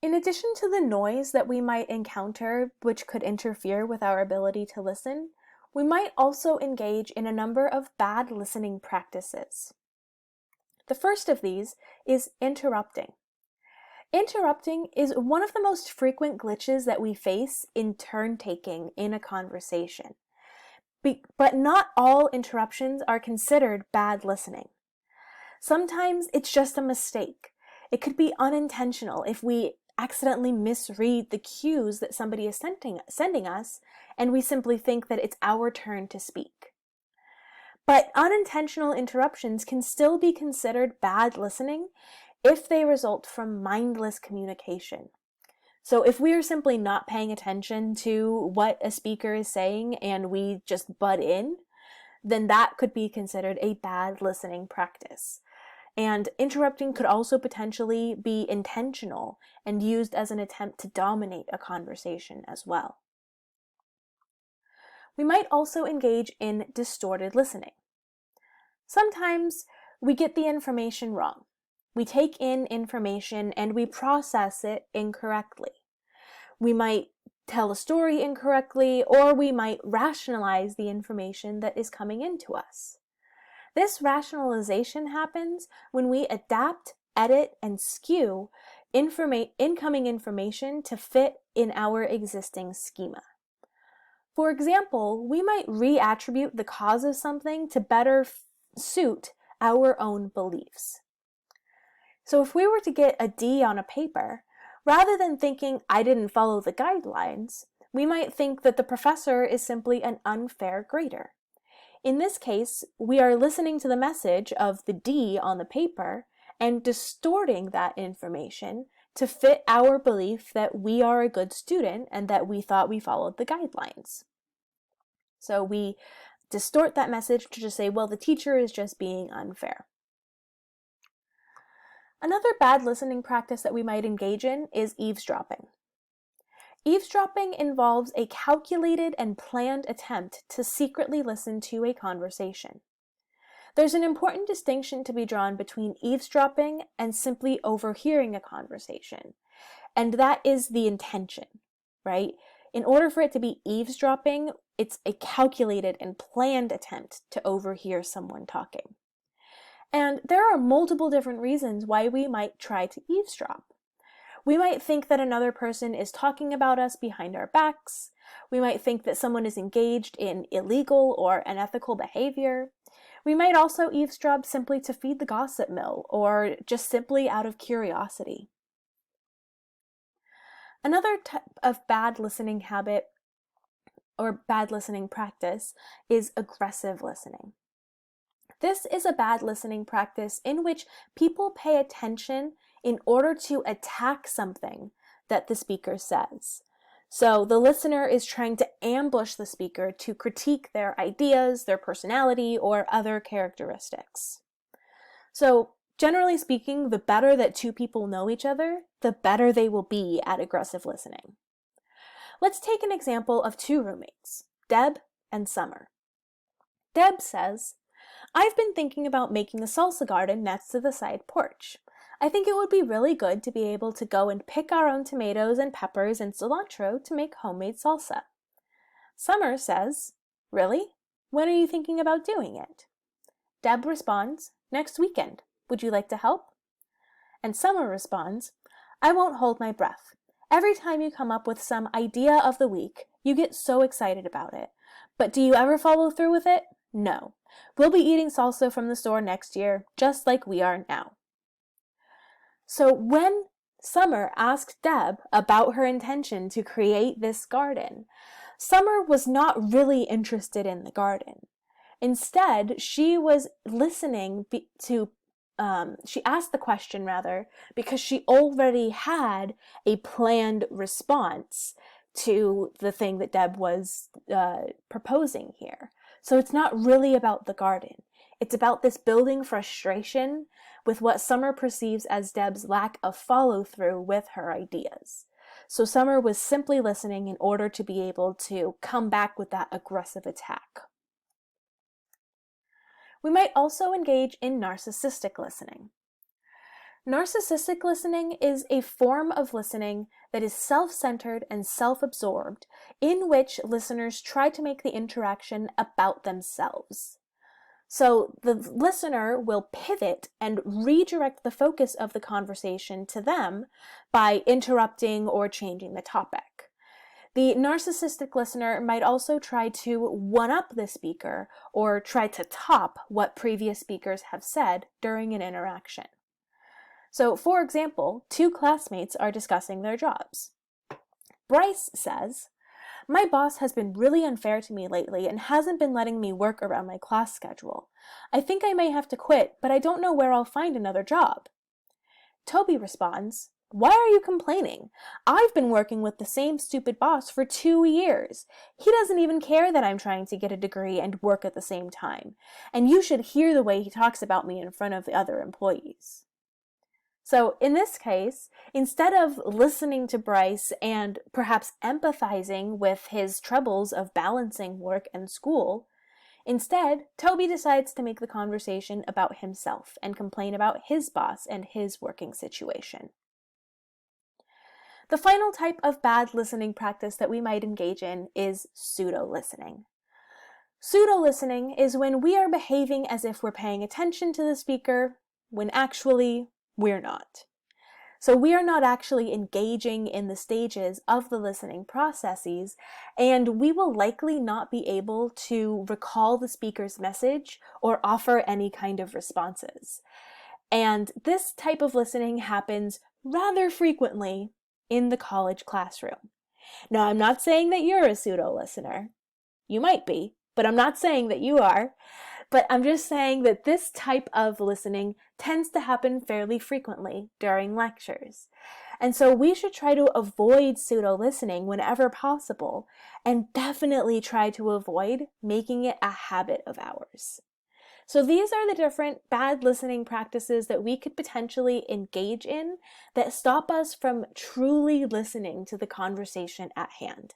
In addition to the noise that we might encounter, which could interfere with our ability to listen, we might also engage in a number of bad listening practices. The first of these is interrupting. Interrupting is one of the most frequent glitches that we face in turn-taking in a conversation. But not all interruptions are considered bad listening. Sometimes it's just a mistake. It could be unintentional if we accidentally misread the cues that somebody is sending us, and we simply think that it's our turn to speak. But unintentional interruptions can still be considered bad listening if they result from mindless communication. So if we are simply not paying attention to what a speaker is saying and we just butt in, then that could be considered a bad listening practice. And interrupting could also potentially be intentional and used as an attempt to dominate a conversation as well. We might also engage in distorted listening. Sometimes we get the information wrong. We take in information and we process it incorrectly. We might tell a story incorrectly, or we might rationalize the information that is coming into us. This rationalization happens when we adapt, edit, and skew incoming information to fit in our existing schema. For example, we might reattribute the cause of something to better suit our own beliefs. So if we were to get a D on a paper, rather than thinking I didn't follow the guidelines, we might think that the professor is simply an unfair grader. In this case, we are listening to the message of the D on the paper and distorting that information to fit our belief that we are a good student and that we thought we followed the guidelines. So we distort that message to just say, well, the teacher is just being unfair. Another bad listening practice that we might engage in is eavesdropping. Eavesdropping involves a calculated and planned attempt to secretly listen to a conversation. There's an important distinction to be drawn between eavesdropping and simply overhearing a conversation, and that is the intention, right? In order for it to be eavesdropping, it's a calculated and planned attempt to overhear someone talking. And there are multiple different reasons why we might try to eavesdrop. We might think that another person is talking about us behind our backs. We might think that someone is engaged in illegal or unethical behavior. We might also eavesdrop simply to feed the gossip mill or just simply out of curiosity. Another type of bad listening habit or bad listening practice is aggressive listening. This is a bad listening practice in which people pay attention in order to attack something that the speaker says. So the listener is trying to ambush the speaker to critique their ideas, their personality, or other characteristics. So generally speaking, the better that two people know each other, the better they will be at aggressive listening. Let's take an example of two roommates, Deb and Summer. Deb says, I've been thinking about making a salsa garden next to the side porch. I think it would be really good to be able to go and pick our own tomatoes and peppers and cilantro to make homemade salsa. Summer says, Really? When are you thinking about doing it? Deb responds, Next weekend. Would you like to help? And Summer responds, I won't hold my breath. Every time you come up with some idea of the week, you get so excited about it. But do you ever follow through with it? No. We'll be eating salsa from the store next year, just like we are now. So when Summer asked Deb about her intention to create this garden, Summer was not really interested in the garden. Instead, she was listening she asked the question rather, because she already had a planned response to the thing that Deb was proposing here. So it's not really about the garden. It's about this building frustration with what Summer perceives as Deb's lack of follow-through with her ideas. So Summer was simply listening in order to be able to come back with that aggressive attack. We might also engage in narcissistic listening. Narcissistic listening is a form of listening that is self-centered and self-absorbed, in which listeners try to make the interaction about themselves. So the listener will pivot and redirect the focus of the conversation to them by interrupting or changing the topic. The narcissistic listener might also try to one-up the speaker or try to top what previous speakers have said during an interaction. So, for example, two classmates are discussing their jobs. Bryce says, "My boss has been really unfair to me lately and hasn't been letting me work around my class schedule. I think I may have to quit, but I don't know where I'll find another job." Toby responds, "Why are you complaining? I've been working with the same stupid boss for 2 years. He doesn't even care that I'm trying to get a degree and work at the same time. And you should hear the way he talks about me in front of the other employees." So in this case, instead of listening to Bryce and perhaps empathizing with his troubles of balancing work and school, instead, Toby decides to make the conversation about himself and complain about his boss and his working situation. The final type of bad listening practice that we might engage in is pseudo-listening. Pseudo-listening is when we are behaving as if we're paying attention to the speaker, when actually we're not. So we are not actually engaging in the stages of the listening processes, and we will likely not be able to recall the speaker's message or offer any kind of responses. And this type of listening happens rather frequently in the college classroom. Now, I'm not saying that you're a pseudo-listener. You might be, but I'm not saying that you are. But I'm just saying that this type of listening tends to happen fairly frequently during lectures. And so we should try to avoid pseudo-listening whenever possible, and definitely try to avoid making it a habit of ours. So these are the different bad listening practices that we could potentially engage in that stop us from truly listening to the conversation at hand.